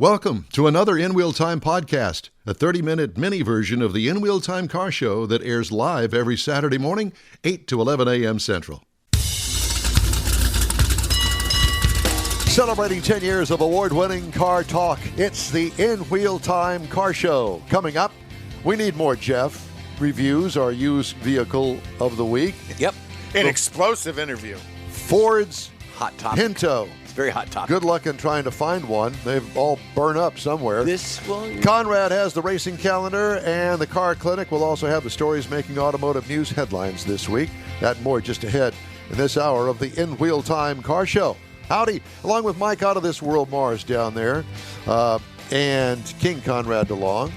Welcome to another In Wheel Time podcast, a 30-minute mini version of the In Wheel Time car show that airs live every Saturday morning, 8 to 11 a.m. Central. Celebrating 10 years of award-winning car talk, it's the In Wheel Time car show. Coming up, we need more Jeff reviews, our used vehicle of the week. Yep. An explosive interview. Ford's Hot topic. Pinto. It's a very hot topic. Good luck in trying to find one. They've all burned up somewhere. Conrad has the racing calendar, and the car clinic will also have the stories making automotive news headlines this week. That and more just ahead in this hour of the In Wheel Time car show. Howdy, along with Mike Out of This World Mars down there, and King Conrad DeLong.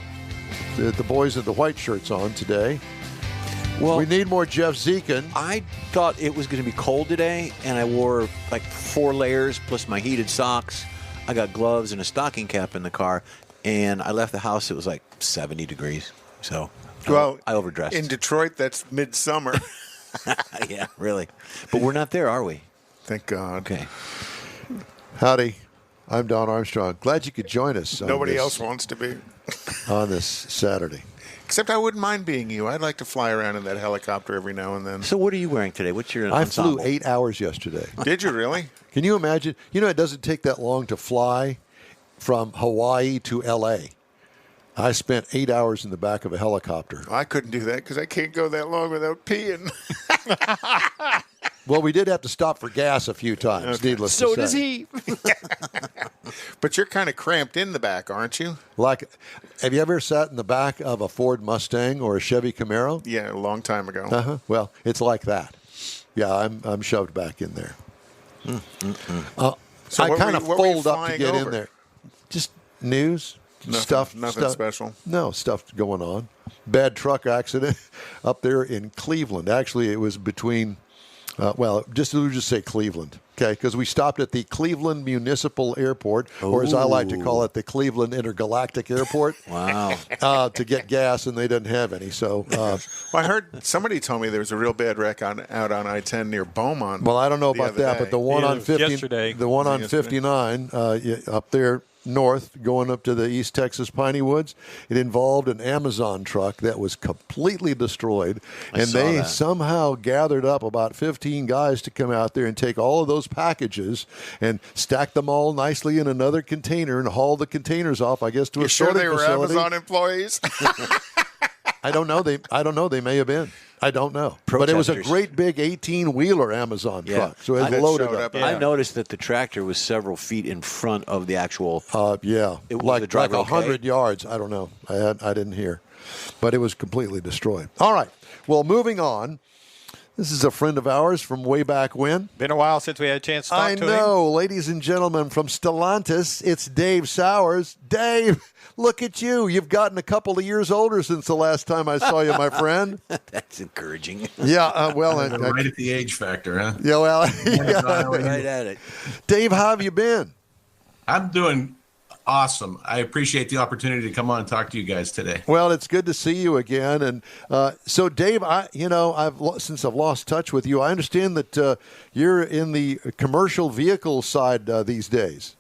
The boys with the white shirts on today. Well, we need more Jeff Dziekan. I thought it was going to be cold today, and I wore like 4 layers plus my heated socks. I got gloves and a stocking cap in the car, and I left the house. It was like 70 degrees. So, well, I overdressed. In Detroit, that's midsummer. Yeah, really. But we're not there, are we? Thank God. Okay. Howdy, I'm Don Armstrong. Glad you could join us. Nobody else wants to be. On this Saturday. Except I wouldn't mind being you. I'd like to fly around in that helicopter every now and then. So what are you wearing today? What's your I ensemble? flew 8 hours yesterday. Did you really? Can you imagine? You know, it doesn't take that long to fly from Hawaii to L.A. I spent 8 hours in the back of a helicopter. I couldn't do that because I can't go that long without peeing. Well, we did have to stop for gas a few times, needless to say. So does he. But you're kind of cramped in the back, aren't you? Like, have you ever sat in the back of a Ford Mustang or a Chevy Camaro? Yeah, a long time ago. Uh-huh. Well, it's like that. Yeah, I'm shoved back in there. So I kind of what were you fold up to flying get over? in there. Just news, Nothing stuff. special? No, stuff going on. Bad truck accident up there in Cleveland. Actually, it was between, we'll just say Cleveland, okay? Because we stopped at the Cleveland Municipal Airport, or as I like to call it, the Cleveland Intergalactic Airport. Wow. To get gas, and they didn't have any. So, Well, I heard somebody told me there was a real bad wreck out on I-10 near Beaumont. well, I don't know the about other that, day. but the one Yeah, on it was 50, yesterday. the one on Yesterday. 59 up there north, going up to the East Texas Piney Woods, it involved an Amazon truck that was completely destroyed, and saw they that. somehow gathered up about 15 guys to come out there and take all of those packages and stack them all nicely in another container and haul the containers off, I guess, to You a sure sorting they were facility. Amazon employees? I don't know. They may have been. I don't know. But it was a Protesters. great big 18-wheeler Amazon Yeah. truck, so it That loaded showed up. up. I noticed that the tractor was several feet in front of the actual. Yeah, Was like the driver 100 okay? yards. I don't know. I didn't hear, but it was completely destroyed. All right. Well, moving on. This is a friend of ours from way back when. Been a while since we had a chance to talk I to him. know, ladies and gentlemen, from Stellantis, it's Dave Sowers. Dave, look at you. You've gotten a couple of years older since the last time I saw you, my friend. That's encouraging. Yeah, well, Right at the age factor, huh? yeah, well, Right at it. Dave, how have you been? I'm doing awesome. I appreciate the opportunity to come on and talk to you guys today. Well, it's good to see you again. And so, Dave, since I've lost touch with you, I understand that you're in the commercial vehicle side these days.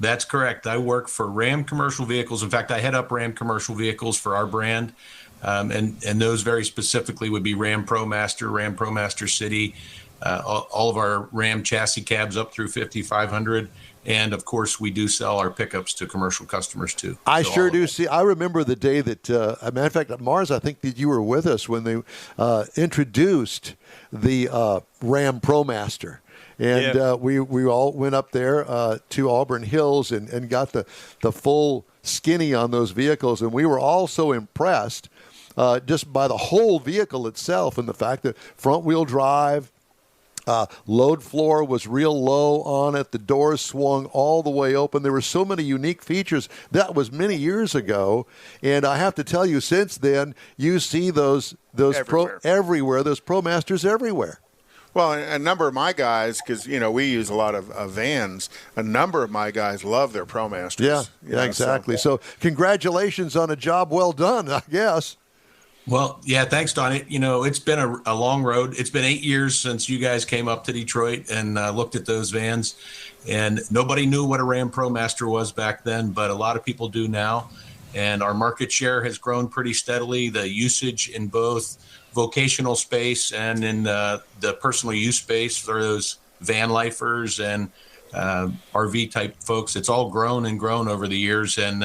That's correct. I work for Ram Commercial Vehicles. In fact, I head up Ram Commercial Vehicles for our brand. And those very specifically would be Ram Promaster, Ram Promaster City, all of our Ram chassis cabs up through 5,500. And, of course, we do sell our pickups to commercial customers, too. I So sure all of do it. see. I remember the day that, as a matter of fact, at Mars, I think that you were with us when they introduced the Ram Promaster. And Yeah. we all went up there to Auburn Hills and got the full skinny on those vehicles. And we were all so impressed just by the whole vehicle itself and the fact that front-wheel drive, load floor was real low on it. The doors swung all the way open. There were so many unique features. That was many years ago. And I have to tell you, since then, you see those everywhere, those ProMasters everywhere. Well, a number of my guys, because, we use a lot of vans, a number of my guys love their ProMasters. Yeah, exactly. So congratulations on a job well done, I guess. Well, yeah, thanks, Don. It's been a long road. It's been 8 years since you guys came up to Detroit and looked at those vans, and nobody knew what a Ram ProMaster was back then, but a lot of people do now. And our market share has grown pretty steadily. The usage in both vocational space and in the personal use space for those van lifers and RV type folks, it's all grown and grown over the years, and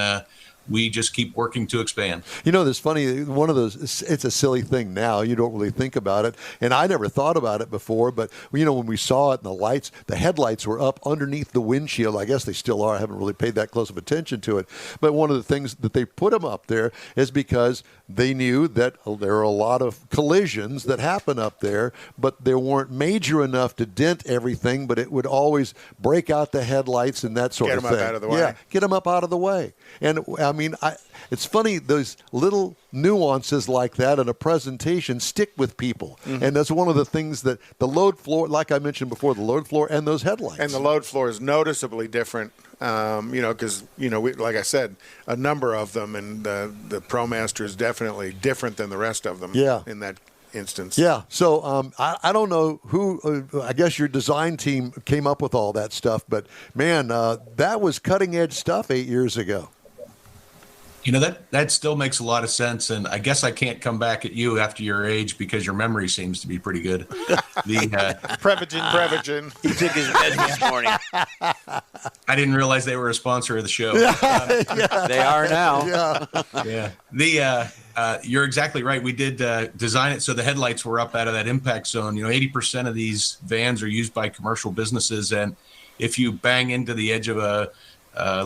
we just keep working to expand. This funny, one of those, it's a silly thing now. You don't really think about it. And I never thought about it before, but, when we saw it and the headlights were up underneath the windshield. I guess they still are. I haven't really paid that close of attention to it. But one of the things that they put them up there is because they knew that there are a lot of collisions that happen up there, but they weren't major enough to dent everything, but it would always break out the headlights and that sort of thing. Get them up out of the way. Yeah, get them up out of the way. And, it's funny, those little nuances like that in a presentation stick with people. Mm-hmm. And that's one of the things that the load floor, like I mentioned before, the load floor and those headlights. And the load floor is noticeably different, because, like I said, a number of them, and the ProMaster is definitely different than the rest of them in that instance. Yeah. So I don't know who, I guess your design team came up with all that stuff, but, man, that was cutting-edge stuff 8 years ago. That still makes a lot of sense, and I guess I can't come back at you after your age because your memory seems to be pretty good. Prevagen. He took his meds this morning. I didn't realize they were a sponsor of the show. They are now. Yeah. You're exactly right. We did design it so the headlights were up out of that impact zone. 80% of these vans are used by commercial businesses, and if you bang into the edge of a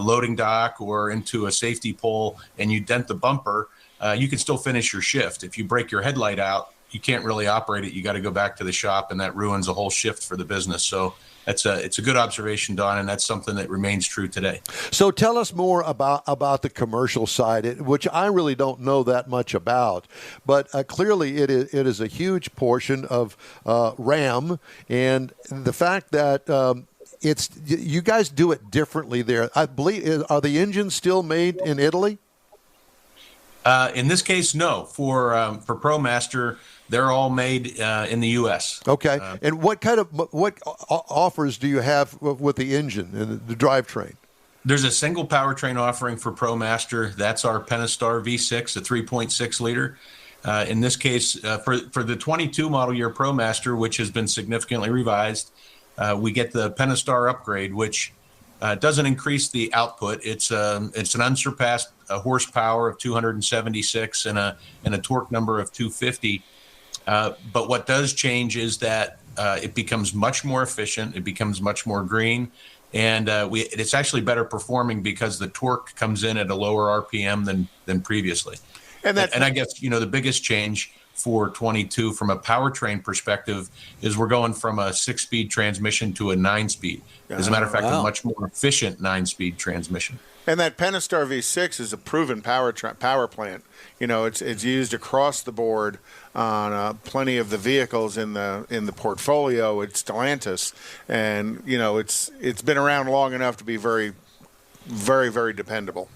loading dock or into a safety pole and you dent the bumper, you can still finish your shift. If you break your headlight out, you can't really operate it. You got to go back to the shop, and that ruins a whole shift for the business. So it's a good observation, Don, and that's something that remains true today. So tell us more about the commercial side, which I really don't know that much about, but clearly it is a huge portion of Ram, and the fact that you guys do it differently there. I believe, are the engines still made in Italy? In this case, no. For ProMaster, they're all made in the U.S. Okay. And what offers do you have with the engine and the drivetrain? There's a single powertrain offering for ProMaster. That's our Pentastar V6, a 3.6 liter. In this case, for the 22 model year ProMaster, which has been significantly revised, we get the Pentastar upgrade, which doesn't increase the output. It's an unsurpassed horsepower of 276 and a torque number of 250. But what does change is that it becomes much more efficient. It becomes much more green, and it's actually better performing because the torque comes in at a lower RPM than previously. And I guess the biggest change for 22 from a powertrain perspective is we're going from a 6-speed transmission to a 9-speed. As a matter of fact, a much more efficient 9-speed transmission. And that Pentastar V6 is a proven power plant. It's used across the board on plenty of the vehicles in the portfolio at Stellantis, and it's been around long enough to be very, very, very dependable.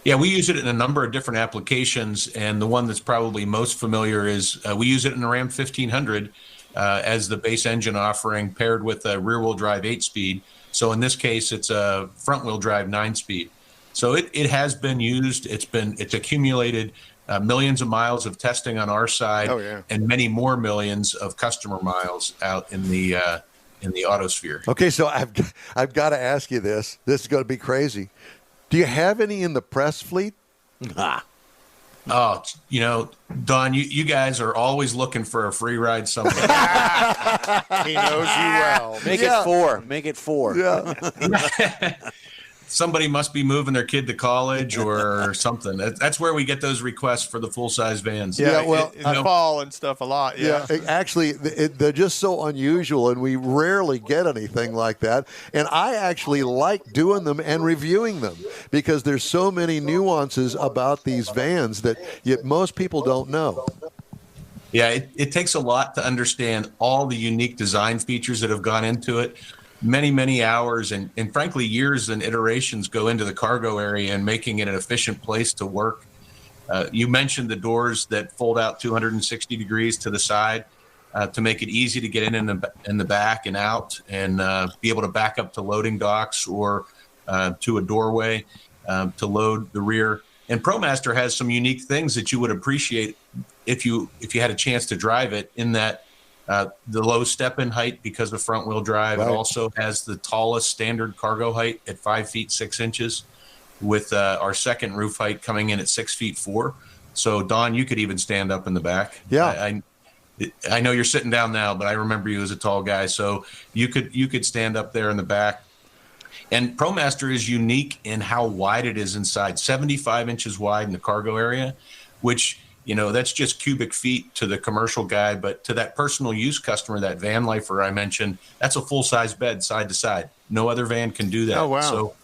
Yeah, we use it in a number of different applications, and the one that's probably most familiar is we use it in the Ram 1500 as the base engine offering paired with a rear-wheel drive 8-speed. So in this case, it's a front-wheel drive 9-speed. So it has been used. It's accumulated millions of miles of testing on our side, and many more millions of customer miles out in the autosphere. Okay, so I've got to ask you this. This is going to be crazy. Do you have any in the press fleet? Oh, Don, you guys are always looking for a free ride somewhere. He knows you well. Make it 4. Make it 4. Yeah. Somebody must be moving their kid to college or something. That's where we get those requests for the full-size vans. Yeah, well, in the fall and stuff a lot. Yeah, actually, they're just so unusual, and we rarely get anything like that. And I actually like doing them and reviewing them because there's so many nuances about these vans that most people don't know. Yeah, it takes a lot to understand all the unique design features that have gone into it. Many, many hours and frankly, years and iterations go into the cargo area and making it an efficient place to work. You mentioned the doors that fold out 260 degrees to the side to make it easy to get in the back and out, and be able to back up to loading docks or to a doorway to load the rear. And ProMaster has some unique things that you would appreciate if you had a chance to drive it, in that the low step-in height because of front-wheel drive. Right. It also has the tallest standard cargo height at 5 feet 6 inches, with our second roof height coming in at 6 feet 4. So, Don, you could even stand up in the back. Yeah. I know you're sitting down now, but I remember you as a tall guy, so you could stand up there in the back. And ProMaster is unique in how wide it is inside, 75 inches wide in the cargo area, which, that's just cubic feet to the commercial guy, but to that personal use customer, that van lifer I mentioned, that's a full-size bed side to side. No other van can do that. Oh, wow. So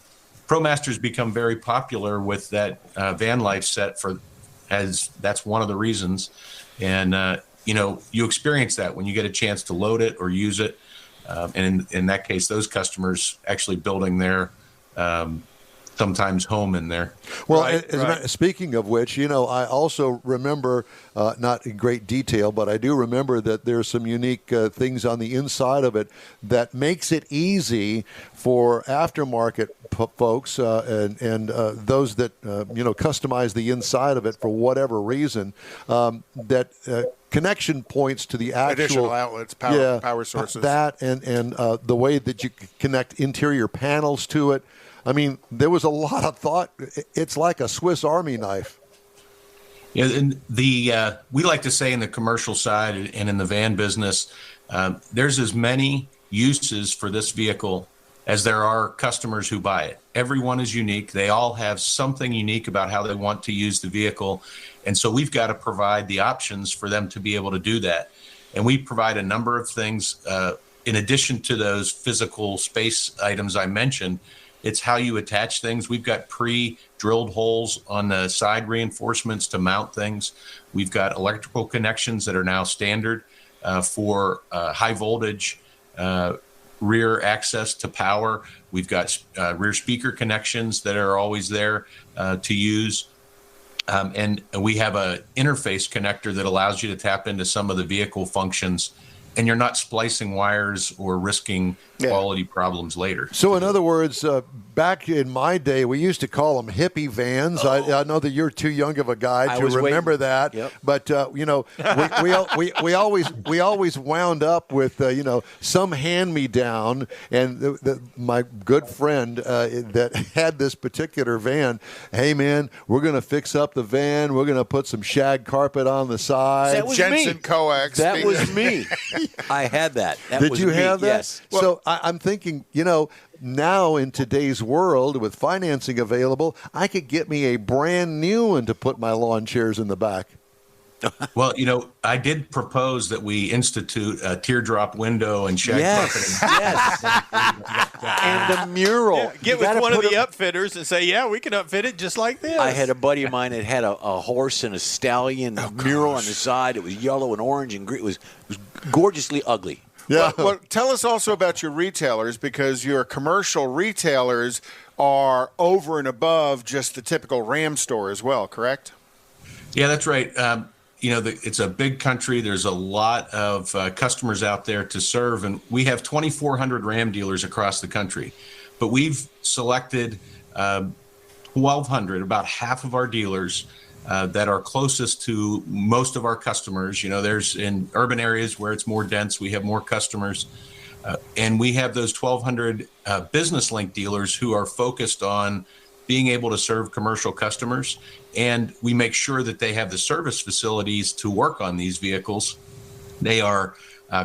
ProMaster's become very popular with that van life set that's one of the reasons. And, you experience that when you get a chance to load it or use it. And in that case, those customers actually building their sometimes home in there. Well, right. Speaking of which, I also remember, not in great detail, but I do remember that there's some unique things on the inside of it that makes it easy for aftermarket folks and those that, customize the inside of it for whatever reason, that connection points to the actual additional outlets, power sources. That and the way that you connect interior panels to it. I mean, there was a lot of thought. It's like a Swiss Army knife. Yeah, and we like to say in the commercial side and in the van business, there's as many uses for this vehicle as there are customers who buy it. Everyone is unique. They all have something unique about how they want to use the vehicle. And so we've got to provide the options for them to be able to do that. And we provide a number of things in addition to those physical space items I mentioned. It's how you attach things. We've got pre-drilled holes on the side reinforcements to mount things. We've got electrical connections that are now standard for high voltage rear access to power. We've got rear speaker connections that are always there to use. And we have an interface connector that allows you to tap into some of the vehicle functions, and you're not splicing wires or risking quality problems later. So in other words, back in my day, we used to call them hippie vans. I know that you're too young of a guy to remember that. Yep. But, we always wound up with, some hand-me-down. And my good friend that had this particular van, hey, man, we're going to fix up the van. We're going to put some shag carpet on the side. That was Jensen me. Coax. That was me. I had that. Did you have that? Yes. So I'm thinking, now in today's world with financing available, I could get me a brand new one to put my lawn chairs in the back. Well, I did propose that we institute a teardrop window and shag carpeting. Yes. And a mural. Yeah, get with one of the upfitters and say, we can upfit it just like this. I had a buddy of mine that had a horse and a stallion mural on the side. It was yellow and orange and green. It was gorgeously ugly. Yeah. Well, tell us also about your retailers, because your commercial retailers are over and above just the typical Ram store as well, correct? Yeah, that's right. It's a big country. There's a lot of customers out there to serve, and we have 2,400 Ram dealers across the country. But we've selected 1,200, about half of our dealers that are closest to most of our customers. There's in urban areas where it's more dense, we have more customers. And we have those 1,200 business link dealers who are focused on being able to serve commercial customers. And we make sure that they have the service facilities to work on these vehicles. They are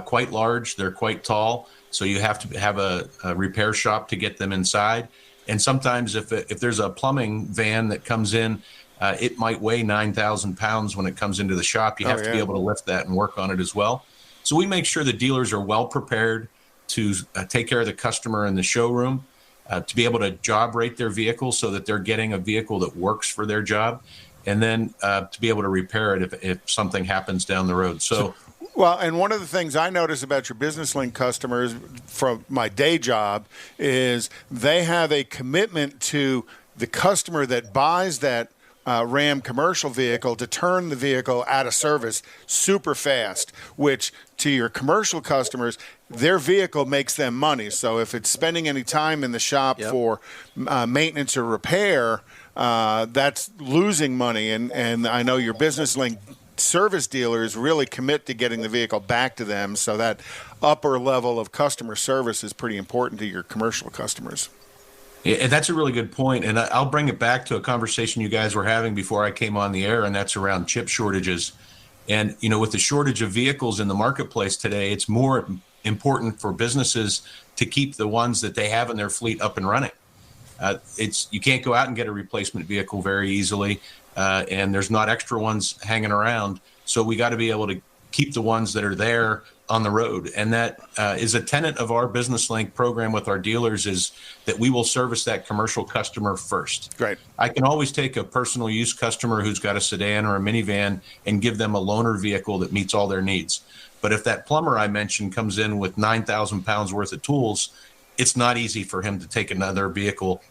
quite large. They're quite tall. So you have to have a repair shop to get them inside. And sometimes if there's a plumbing van that comes in, it might weigh 9,000 pounds when it comes into the shop. You have to be able to lift that and work on it as well. So we make sure the dealers are well prepared to take care of the customer in the showroom, to be able to job rate their vehicle so that they're getting a vehicle that works for their job, and then to be able to repair it if something happens down the road. So well, and one of the things I notice about your Business Link customers from my day job is they have a commitment to the customer that buys that Ram commercial vehicle to turn the vehicle out of service super fast, which to your commercial customers, their vehicle makes them money. So if it's spending any time in the shop for maintenance or repair, that's losing money. And I know your business link service dealers really commit to getting the vehicle back to them. So that upper level of customer service is pretty important to your commercial customers. Yeah, that's a really good point. And I'll bring it back to a conversation you guys were having before I came on the air, and that's around chip shortages. And, with the shortage of vehicles in the marketplace today, it's more important for businesses to keep the ones that they have in their fleet up and running. You can't go out and get a replacement vehicle very easily, and there's not extra ones hanging around. So we got to be able to keep the ones that are there on the road. And that is a tenet of our Business Link program with our dealers, is that we will service that commercial customer first. Right. I can always take a personal use customer who's got a sedan or a minivan and give them a loaner vehicle that meets all their needs. But if that plumber I mentioned comes in with 9,000 pounds worth of tools, it's not easy for him to take another vehicle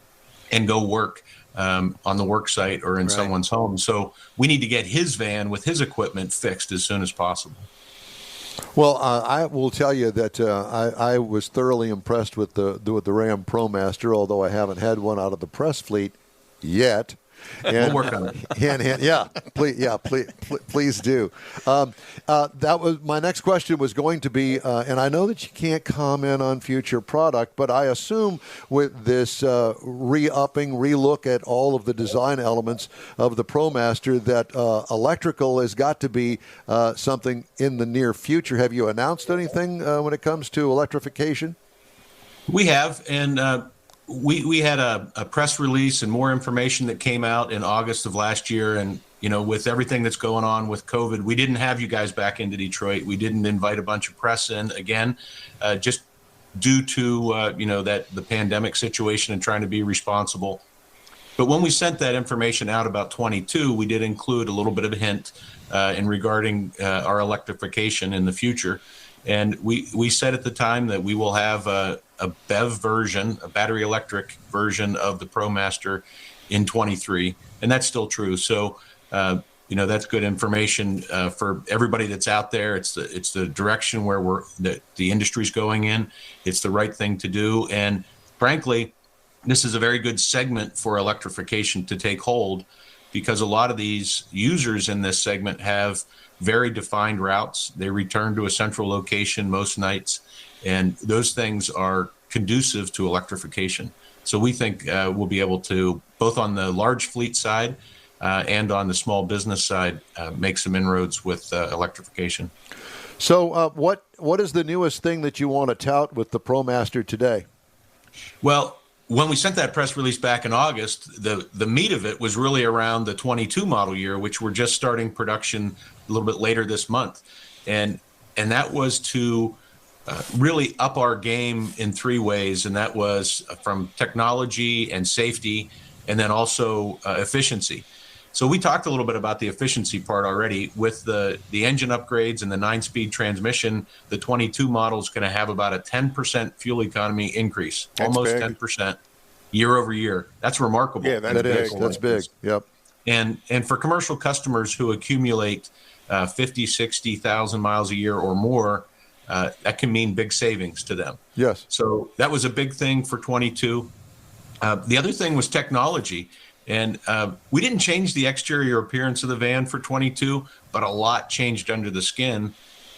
and go work on the work site or in someone's home. So we need to get his van with his equipment fixed as soon as possible. Well, I will tell you that I was thoroughly impressed with the Ram Promaster, although I haven't had one out of the press fleet yet. And, we'll work on it. Please do. That was my next question was going to be, and I know that you can't comment on future product, but I assume with this relook at all of the design elements of the ProMaster that electrical has got to be something in the near future. Have you announced anything when it comes to electrification? We have, and we had a press release and more information that came out in August of last year. And, with everything that's going on with COVID, we didn't have you guys back into Detroit. We didn't invite a bunch of press in again, just due to, that the pandemic situation and trying to be responsible. But when we sent that information out about 22, we did include a little bit of a hint in regarding our electrification in the future. And we said at the time that we will have a BEV version, a battery electric version of the ProMaster in 23, and that's still true. So, that's good information for everybody that's out there. It's the direction where the industry's going in. It's the right thing to do, and frankly, this is a very good segment for electrification to take hold, because a lot of these users in this segment have very defined routes. They return to a central location most nights, and those things are conducive to electrification. So we think we'll be able to, both on the large fleet side and on the small business side, make some inroads with electrification. So what is the newest thing that you want to tout with the ProMaster today? Well, when we sent that press release back in August, the meat of it was really around the 22 model year, which we're just starting production a little bit later this month. And that was to really up our game in three ways. And that was from technology and safety, and then also efficiency. So we talked a little bit about the efficiency part already. With the engine upgrades and the 9-speed transmission, the 22 model is going to have about a 10% fuel economy increase, almost big. 10% year over year. That's remarkable. Yeah, that's big. Yep. And for commercial customers who accumulate 50, 60,000 miles a year or more, that can mean big savings to them. Yes. So that was a big thing for 22. The other thing was technology. And we didn't change the exterior appearance of the van for 22, but a lot changed under the skin.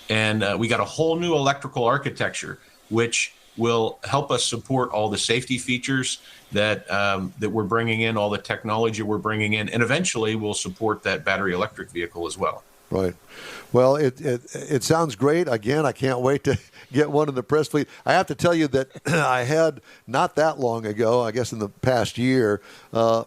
And we got a whole new electrical architecture, which will help us support all the safety features that we're bringing in, all the technology we're bringing in, and eventually we'll support that battery electric vehicle as well. Right. Well, it sounds great. Again, I can't wait to get one in the press fleet. I have to tell you that I had, not that long ago, I guess in the past year,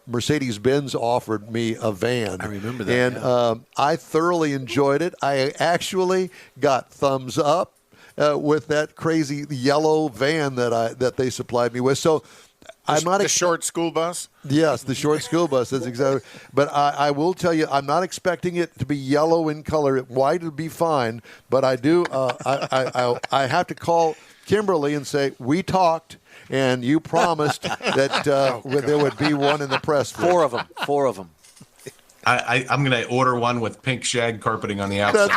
Mercedes-Benz offered me a van. I remember that. And I thoroughly enjoyed it. I actually got thumbs up with that crazy yellow van that they supplied me with. So I'm not the short school bus. Yes, the short school bus. That's exactly. But I will tell you, I'm not expecting it to be yellow in color. White would be fine. But I do. I have to call Kimberly and say we talked, and you promised that there would be one in the press. Four of them. I'm going to order one with pink shag carpeting on the outside.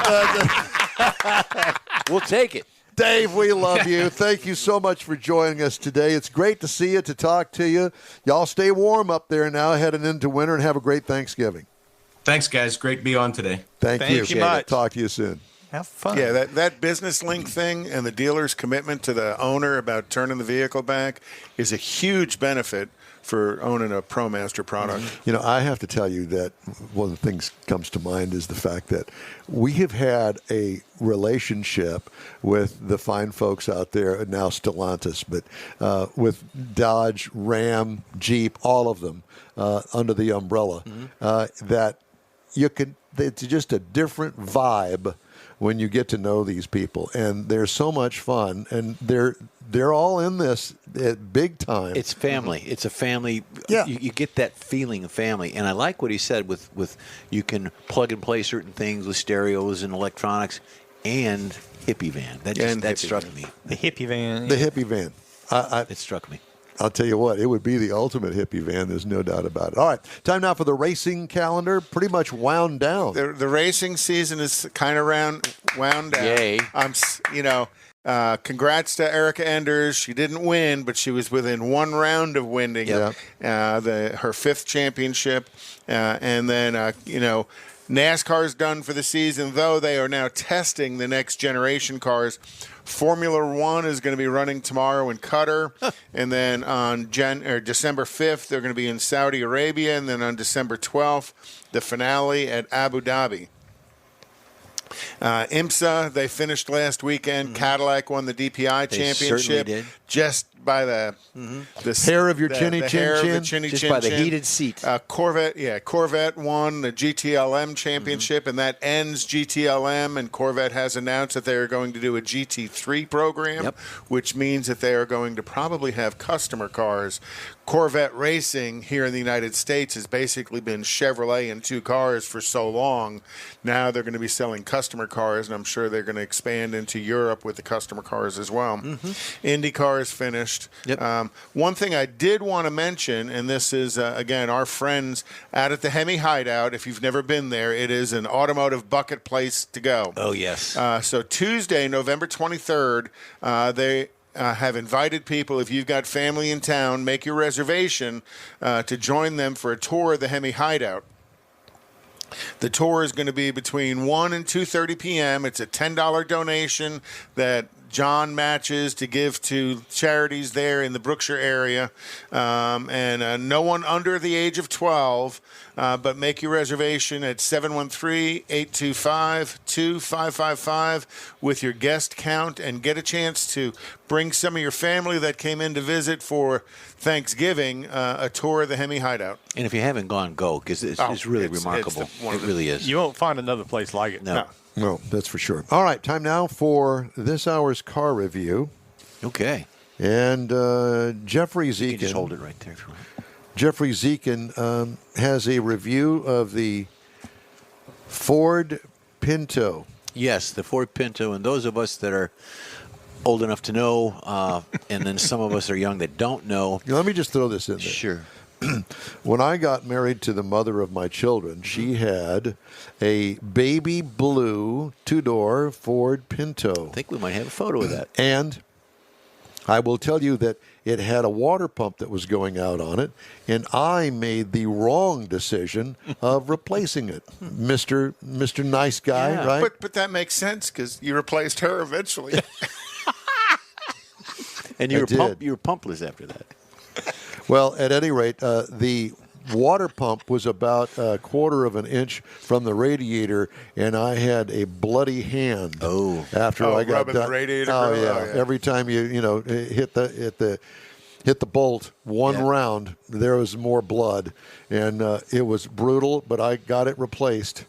We'll take it. Dave, we love you. Thank you so much for joining us today. It's great to see you, to talk to you. Y'all stay warm up there now, heading into winter, and have a great Thanksgiving. Thanks, guys. Great to be on today. Thank you. much. Talk to you soon. Have fun. Yeah, that business link thing and the dealer's commitment to the owner about turning the vehicle back is a huge benefit for owning a ProMaster product. You know, I have to tell you that one of the things comes to mind is the fact that we have had a relationship with the fine folks out there, now Stellantis, but with Dodge, Ram, Jeep, all of them under the umbrella, that you can. It's just a different vibe when you get to know these people, and they're so much fun, and they're all in this at big time. It's family. It's a family. Yeah. You get that feeling of family. And I like what he said with you can plug and play certain things with stereos and electronics and hippie van. That struck me. The hippie van. The hippie van. It struck me. I'll tell you what, it would be the ultimate hippie van. There's no doubt about it. All right, time now for the racing calendar. Pretty much wound down. The racing season is kind of wound down. Yay. Congrats to Erica Enders. She didn't win, but she was within one round of winning her fifth championship. And then, NASCAR's done for the season, though they are now testing the next generation cars. Formula One is going to be running tomorrow in Qatar, and then on December 5th, they're going to be in Saudi Arabia, and then on December 12th, the finale at Abu Dhabi. IMSA, they finished last weekend. Cadillac won the DPI championship. Certainly did. Just by the hair of your chinny chin. Just by the heated seat. Corvette won the GTLM championship, and that ends GTLM, and Corvette has announced that they are going to do a GT3 program, which means that they are going to probably have customer cars. Corvette racing here in the United States has basically been Chevrolet and two cars for so long. Now they're going to be selling customer cars, and I'm sure they're going to expand into Europe with the customer cars as well. IndyCar is finished. One thing I did want to mention, and this is, again, our friends out at the Hemi Hideout. If you've never been there, it is an automotive bucket place to go. Oh, yes. So Tuesday, November 23rd, they have invited people, if you've got family in town, make your reservation to join them for a tour of the Hemi Hideout. The tour is going to be between 1 and 2:30 p.m. It's a $10 donation that John matches to give to charities there in the Brookshire area. And no one under the age of 12, but make your reservation at 713-825-2555 with your guest count and get a chance to bring some of your family that came in to visit for Thanksgiving a tour of the Hemi Hideout. And if you haven't gone, go, because it's really remarkable. It really is. You won't find another place like it. No. No, that's for sure. All right, time now for this hour's car review. Okay. And Jeffrey Dziekan. You can just hold it right there. Jeffrey Dziekan has a review of the Ford Pinto. Yes, the Ford Pinto. And those of us that are old enough to know, and then some of us are young that don't know. Let me just throw this in there. Sure. When I got married to the mother of my children, she had a baby blue two-door Ford Pinto. I think we might have a photo of that. And I will tell you that it had a water pump that was going out on it, and I made the wrong decision of replacing it. Mr. Nice Guy, Yeah. right? But that makes sense because you replaced her eventually. And you were pumpless after that. Well, at any rate, the water pump was about a quarter of an inch from the radiator, and I had a bloody hand. After I got rubbing done. the radiator. Oh yeah. Every time you hit the bolt one round, there was more blood, and it was brutal. But I got it replaced.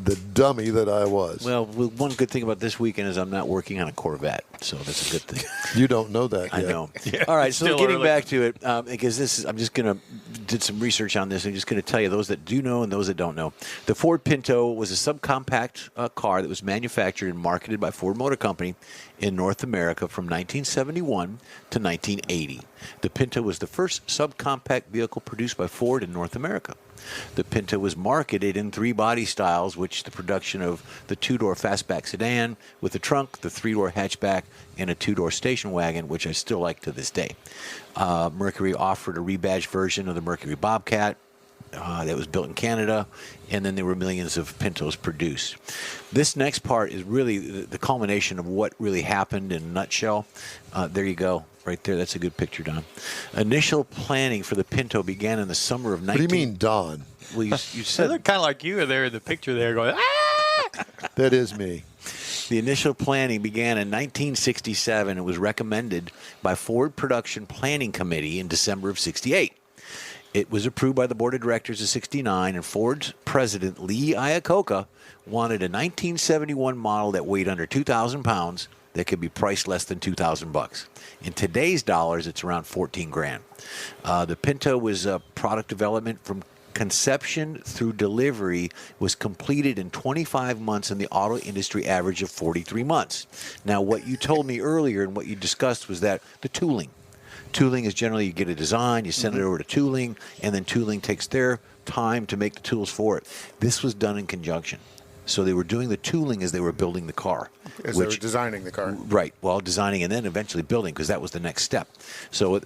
The dummy that I was. Well, one good thing about this weekend is I'm not working on a Corvette, so that's a good thing. You don't know that yet. I know. All right, so Still getting early. back to it, because I'm just going to did some research on this. I'm just going to tell you those that do know and those that don't know. The Ford Pinto was a subcompact car that was manufactured and marketed by Ford Motor Company in North America from 1971 to 1980. The Pinto was the first subcompact vehicle produced by Ford in North America. The Pinto was marketed in 3 body styles, which the production of the 2-door fastback sedan with a trunk, the 3-door hatchback, and a 2-door station wagon, which I still like to this day. Mercury offered a rebadged version of the Mercury Bobcat that was built in Canada, and then there were millions of Pintos produced. This next part is really the culmination of what really happened in a nutshell. There you go. Right there. That's a good picture, Don. Initial planning for the Pinto began in the summer of 19... What do you mean, Don? Well, you said... They look kind of like you there in the picture there going, ah! That is me. The initial planning began in 1967 and was recommended by Ford Production Planning Committee in December of 68. It was approved by the board of directors of 69, and Ford's president, Lee Iacocca, wanted a 1971 model that weighed under 2,000 pounds that could be priced less than $2,000. In today's dollars, it's around $14,000. The Pinto was product development from conception through delivery was completed in 25 months, and the auto industry average of 43 months. Now, what you told me earlier and what you discussed was that the tooling. Tooling is generally you get a design, you send it over to tooling, and then tooling takes their time to make the tools for it. This was done in conjunction. So they were doing the tooling as they were building the car. As they were designing the car. Right. Well, designing and then eventually building, because that was the next step. So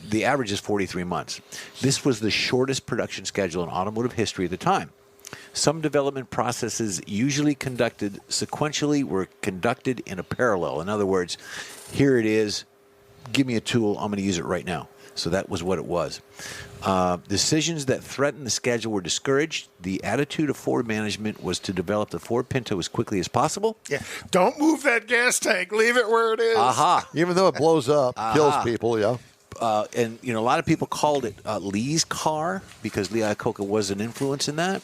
the average is 43 months. This was the shortest production schedule in automotive history at the time. Some development processes usually conducted sequentially were conducted in a parallel. In other words, here it is, give me a tool, I'm going to use it right now. So that was what it was. Decisions that threatened the schedule were discouraged. The attitude of Ford management was to develop the Ford Pinto as quickly as possible. Yeah. Don't move that gas tank. Leave it where it is. Aha. Even though it blows up, kills people, yeah. And, a lot of people called it Lee's car because Lee Iacocca was an influence in that.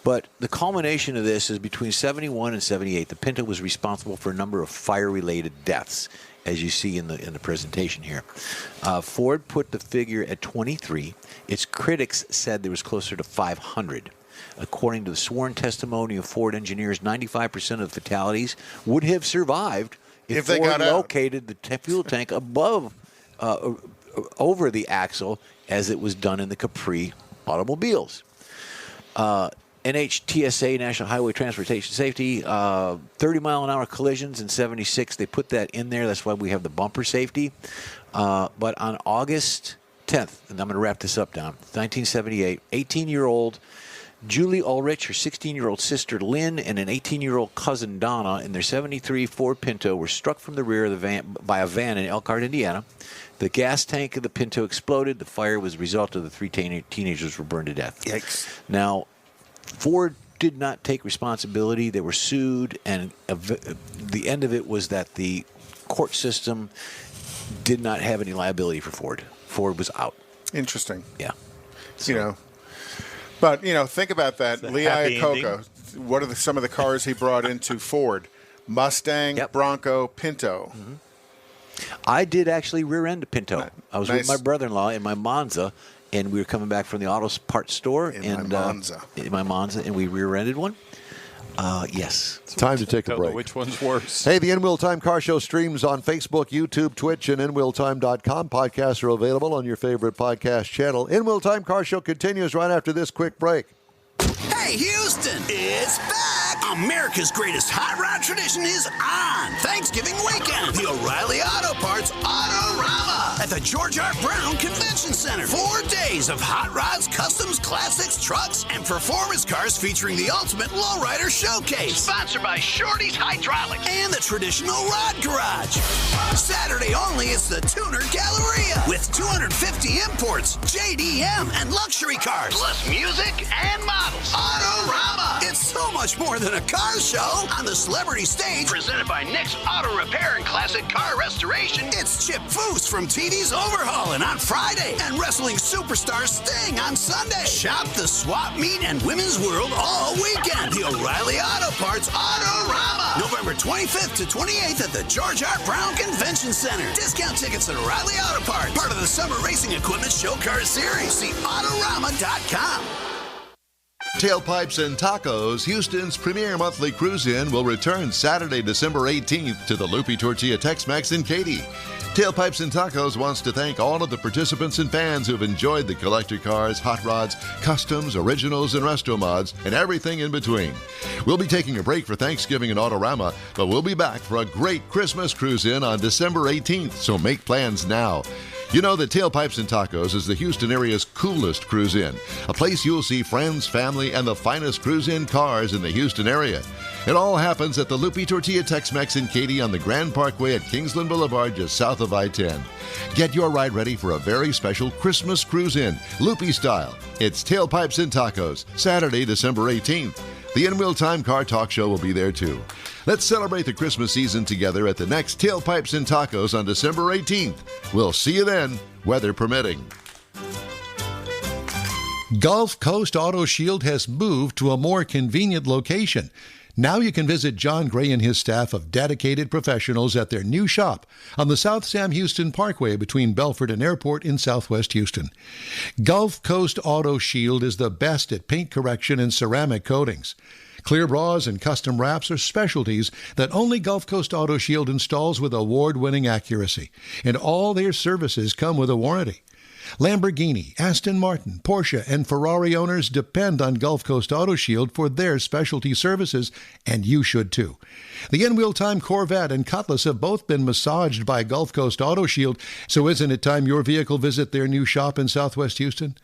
But the culmination of this is between 71 and 78, the Pinto was responsible for a number of fire-related deaths, as you see in the presentation here. Ford put the figure at 23. Its critics said there was closer to 500. According to the sworn testimony of Ford engineers, 95% of the fatalities would have survived if they Ford got out. located the fuel tank above, over the axle, as it was done in the Capri automobiles. NHTSA, National Highway Transportation Safety, 30-mile-an-hour collisions in 76. They put that in there. That's why we have the bumper safety. But on August 10th, and I'm going to wrap this up, Don, 1978, 18-year-old Julie Ulrich, her 16-year-old sister Lynn, and an 18-year-old cousin Donna in their 73 Ford Pinto were struck from the rear of the van by a van in Elkhart, Indiana. The gas tank of the Pinto exploded. The fire was a result of the 3 teenagers were burned to death. Yikes. Now, Ford did not take responsibility. They were sued, and the end of it was that the court system did not have any liability for Ford. Ford was out. Interesting. Yeah. So, But, think about that. It's a Lee happy Iacocca, what are some of the cars he brought into Ford? Mustang, Yep. Bronco, Pinto. Mm-hmm. I did actually rear-end a Pinto. I was with my brother-in-law in my Monza, and we were coming back from the auto parts store. In my Monza, and we rear-ended one. Yes. Time to take a Don't know break. which one's worse. Hey, the In-Wheel Time Car Show streams on Facebook, YouTube, Twitch, and InWheelTime.com. Podcasts are available on your favorite podcast channel. In-Wheel Time Car Show continues right after this quick break. Hey, Houston, it's back! America's greatest hot rod tradition is on Thanksgiving weekend. The O'Reilly Auto Parts Autorama at the George R. Brown Convention Center. 4 days of hot rods, customs, classics, trucks, and performance cars featuring the ultimate lowrider showcase. Sponsored by Shorty's Hydraulics and the Traditional Rod Garage. Saturday only, it's the Tuner Galleria with 250 imports, JDM, and luxury cars, plus music and models. Autorama. It's so much more than a car show. On the celebrity stage, presented by Nick's Auto Repair and Classic Car Restoration, it's Chip Foose from TV's Overhauling on Friday and wrestling superstar Sting on Sunday. Shop the swap meet and women's world all weekend. The O'Reilly Auto Parts Autorama. November 25th to 28th at the George R. Brown Convention Center. Discount tickets at O'Reilly Auto Parts. Part of the Summer Racing Equipment Show Car Series. See Autorama.com. Tailpipes and Tacos, Houston's premier monthly cruise-in, will return Saturday, December 18th to the Lupi Tortilla Tex-Mex in Katy. Tailpipes and Tacos wants to thank all of the participants and fans who've enjoyed the collector cars, hot rods, customs, originals, and resto mods, and everything in between. We'll be taking a break for Thanksgiving and Autorama, but we'll be back for a great Christmas cruise-in on December 18th, so make plans now. You know that Tailpipes and Tacos is the Houston area's coolest cruise-in, a place you'll see friends, family, and the finest cruise-in cars in the Houston area. It all happens at the Lupi Tortilla Tex-Mex in Katy on the Grand Parkway at Kingsland Boulevard, just south of I-10. Get your ride ready for a very special Christmas cruise-in, Lupi style. It's Tailpipes and Tacos, Saturday, December 18th. The In Wheel Time Car Talk Show will be there too. Let's celebrate the Christmas season together at the next Tailpipes and Tacos on December 18th. We'll see you then, weather permitting. Gulf Coast Auto Shield has moved to a more convenient location. Now you can visit John Gray and his staff of dedicated professionals at their new shop on the South Sam Houston Parkway between Belford and Airport in Southwest Houston. Gulf Coast Auto Shield is the best at paint correction and ceramic coatings. Clear bras and custom wraps are specialties that only Gulf Coast Auto Shield installs with award-winning accuracy, and all their services come with a warranty. Lamborghini, Aston Martin, Porsche, and Ferrari owners depend on Gulf Coast Auto Shield for their specialty services, and you should too. The In-Wheel Time Corvette and Cutlass have both been massaged by Gulf Coast Auto Shield, so isn't it time your vehicle visit their new shop in Southwest Houston?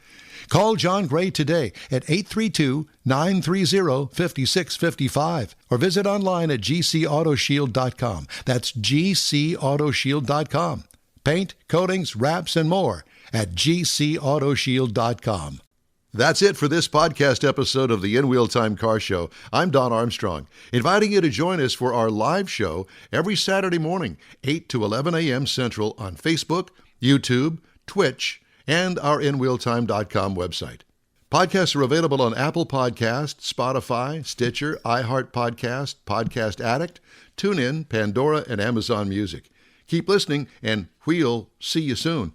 Call John Gray today at 832-930-5655 or visit online at gcautoshield.com. That's gcautoshield.com. Paint, coatings, wraps, and more at gcautoshield.com. That's it for this podcast episode of the In-Wheel Time Car Show. I'm Don Armstrong, inviting you to join us for our live show every Saturday morning, 8 to 11 a.m. Central on Facebook, YouTube, Twitch, and our InWheelTime.com website. Podcasts are available on Apple Podcasts, Spotify, Stitcher, iHeart Podcast, Podcast Addict, TuneIn, Pandora, and Amazon Music. Keep listening, and we'll see you soon.